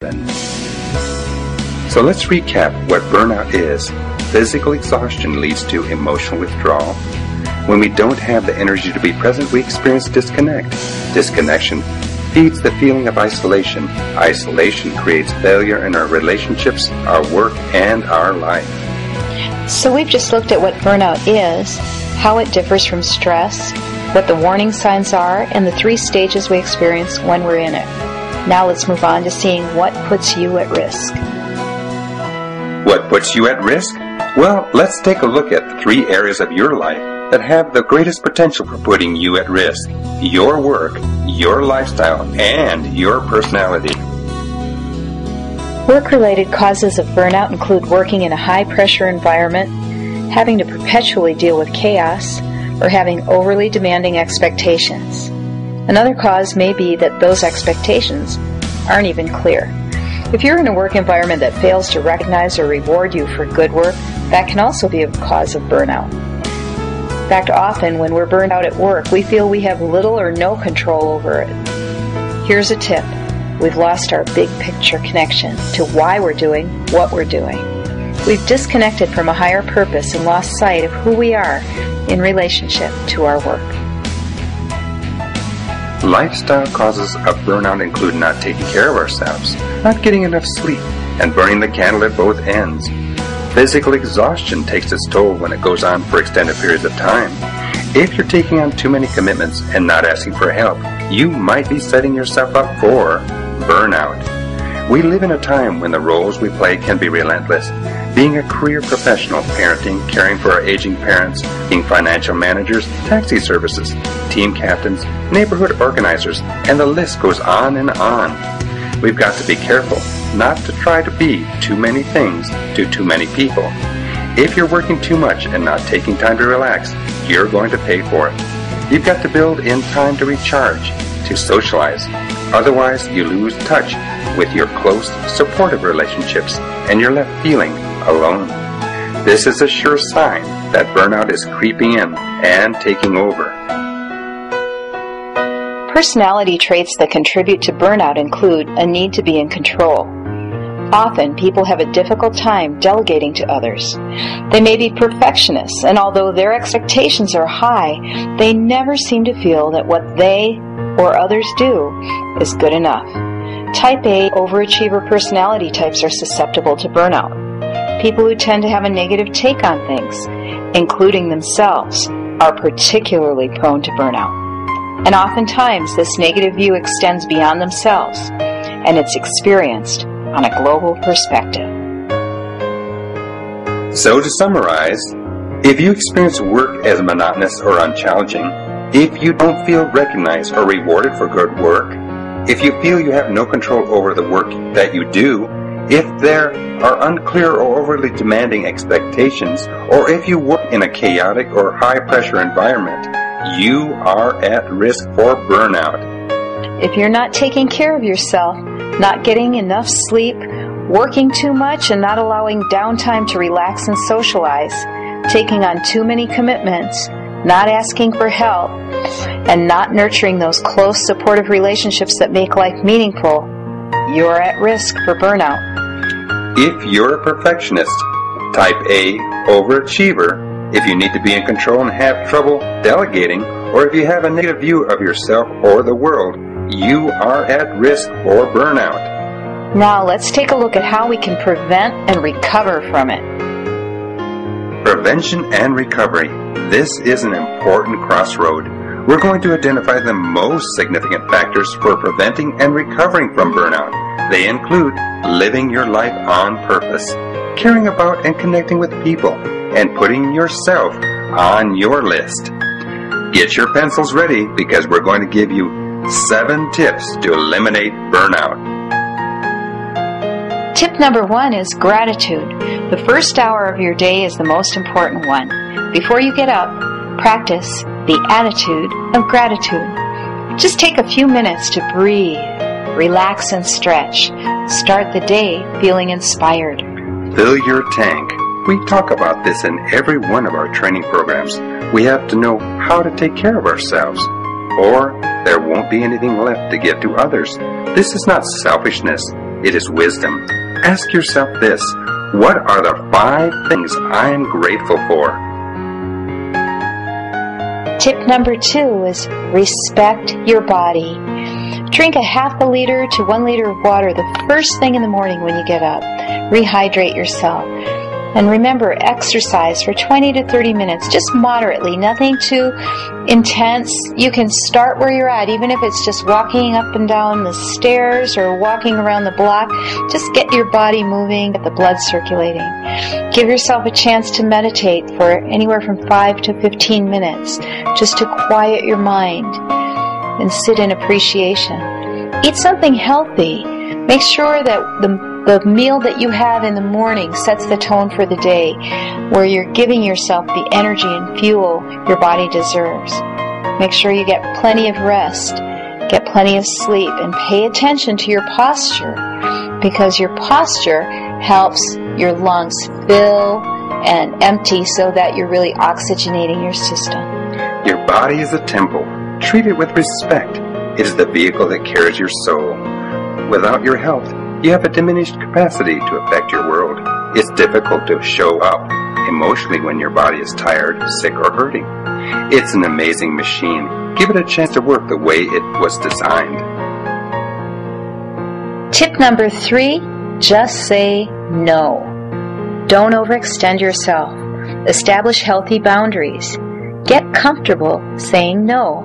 So let's recap what burnout is. Physical exhaustion leads to emotional withdrawal. When we don't have the energy to be present, we experience disconnect. Disconnection feeds the feeling of isolation. Isolation creates failure in our relationships, our work, and our life. So we've just looked at what burnout is, how it differs from stress, what the warning signs are, and the 3 stages we experience when we're in it. Now let's move on to seeing what puts you at risk. What puts you at risk? Well, let's take a look at the 3 areas of your life that have the greatest potential for putting you at risk: your work, your lifestyle, and your personality. Work-related causes of burnout include working in a high-pressure environment, having to perpetually deal with chaos, or having overly demanding expectations. Another cause may be that those expectations aren't even clear. If you're in a work environment that fails to recognize or reward you for good work, that can also be a cause of burnout. In fact, often when we're burned out at work, we feel we have little or no control over it. Here's a tip. We've lost our big picture connection to why we're doing what we're doing. We've disconnected from a higher purpose and lost sight of who we are in relationship to our work. Lifestyle causes of burnout include not taking care of ourselves, not getting enough sleep, and burning the candle at both ends. Physical exhaustion takes its toll when it goes on for extended periods of time. If you're taking on too many commitments and not asking for help, you might be setting yourself up for burnout. We live in a time when the roles we play can be relentless. Being a career professional, parenting, caring for our aging parents, being financial managers, taxi services, team captains, neighborhood organizers, and the list goes on and on. We've got to be careful not to try to be too many things to too many people. If you're working too much and not taking time to relax, you're going to pay for it. You've got to build in time to recharge, to socialize. Otherwise, you lose touch with your close, supportive relationships, and you're left feeling alone. This is a sure sign that burnout is creeping in and taking over. Personality traits that contribute to burnout include a need to be in control. Often, people have a difficult time delegating to others. They may be perfectionists, and although their expectations are high, they never seem to feel that what they or others do is good enough. Type A overachiever personality types are susceptible to burnout. People who tend to have a negative take on things, including themselves, are particularly prone to burnout. And oftentimes, this negative view extends beyond themselves, and it's experienced on a global perspective. So to summarize, if you experience work as monotonous or unchallenging, if you don't feel recognized or rewarded for good work, if you feel you have no control over the work that you do, if there are unclear or overly demanding expectations, or if you work in a chaotic or high-pressure environment, you are at risk for burnout. If you're not taking care of yourself, not getting enough sleep, working too much and not allowing downtime to relax and socialize, taking on too many commitments, not asking for help, and not nurturing those close, supportive relationships that make life meaningful, you're at risk for burnout. If you're a perfectionist, type A, overachiever, if you need to be in control and have trouble delegating, or if you have a negative view of yourself or the world, you are at risk for burnout. Now let's take a look at how we can prevent and recover from it. Prevention and recovery. This is an important crossroad. We're going to identify the most significant factors for preventing and recovering from burnout. They include living your life on purpose, caring about and connecting with people, and putting yourself on your list. Get your pencils ready because we're going to give you 7 tips to eliminate burnout. Tip number 1 is gratitude. The first hour of your day is the most important one. Before you get up, practice the attitude of gratitude. Just take a few minutes to breathe, relax and stretch. Start the day feeling inspired. Fill your tank. We talk about this in every one of our training programs. We have to know how to take care of ourselves, or there won't be anything left to give to others. This is not selfishness. it is wisdom. Ask yourself this: what are the 5 things I am grateful for? Tip number 2 is respect your body. Drink a half a liter to 1 liter of water the first thing in the morning when you get up. Rehydrate yourself. And remember, exercise for 20 to 30 minutes, just moderately, nothing too intense. You can start where you're at, even if it's just walking up and down the stairs or walking around the block. Just get your body moving, get the blood circulating. Give yourself a chance to meditate for anywhere from 5 to 15 minutes, just to quiet your mind and sit in appreciation. Eat something healthy. Make sure that the meal that you have in the morning sets the tone for the day, where you're giving yourself the energy and fuel your body deserves. Make sure you get plenty of rest, get plenty of sleep, and pay attention to your posture, because your posture helps your lungs fill and empty so that you're really oxygenating your system. Your body is a temple. Treat it with respect. It is the vehicle that carries your soul. Without your health, you have a diminished capacity to affect your world. It's difficult to show up emotionally when your body is tired, sick, or hurting. It's an amazing machine. Give it a chance to work the way it was designed. Tip number 3, just say no. Don't overextend yourself. Establish healthy boundaries. Get comfortable saying no.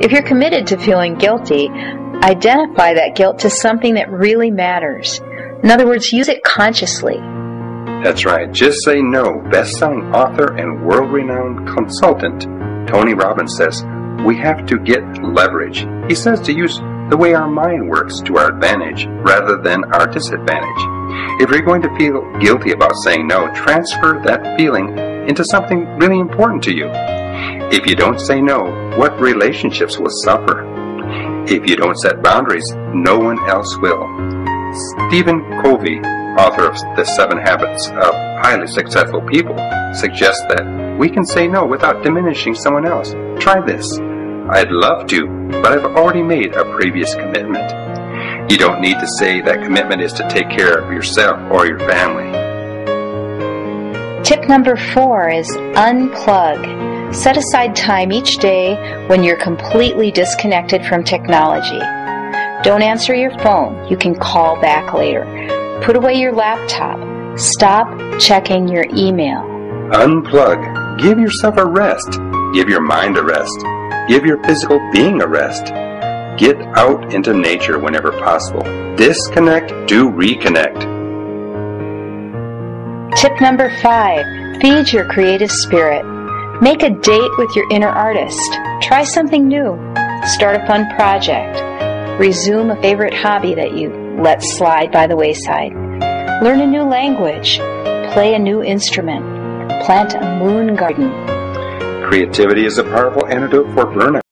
If you're committed to feeling guilty, identify that guilt to something that really matters. In other words, use it consciously. That's right. Just say no. Best-selling author and world-renowned consultant Tony Robbins says, we have to get leverage. He says to use the way our mind works to our advantage rather than our disadvantage. If you're going to feel guilty about saying no, transfer that feeling into something really important to you. If you don't say no, what relationships will suffer? If you don't set boundaries, no one else will. Stephen Covey, author of The 7 Habits of Highly Successful People, suggests that we can say no without diminishing someone else. Try this. I'd love to, but I've already made a previous commitment. You don't need to say that commitment is to take care of yourself or your family. Tip number 4 is unplug. Set aside time each day when you're completely disconnected from technology. Don't answer your phone. You can call back later. Put away your laptop. Stop checking your email. Unplug. Give yourself a rest. Give your mind a rest. Give your physical being a rest. Get out into nature whenever possible. Disconnect to reconnect. Tip number 5. Feed your creative spirit. Make a date with your inner artist. Try something new. Start a fun project. Resume a favorite hobby that you let slide by the wayside. Learn a new language. Play a new instrument. Plant a moon garden. Creativity is a powerful antidote for burnout.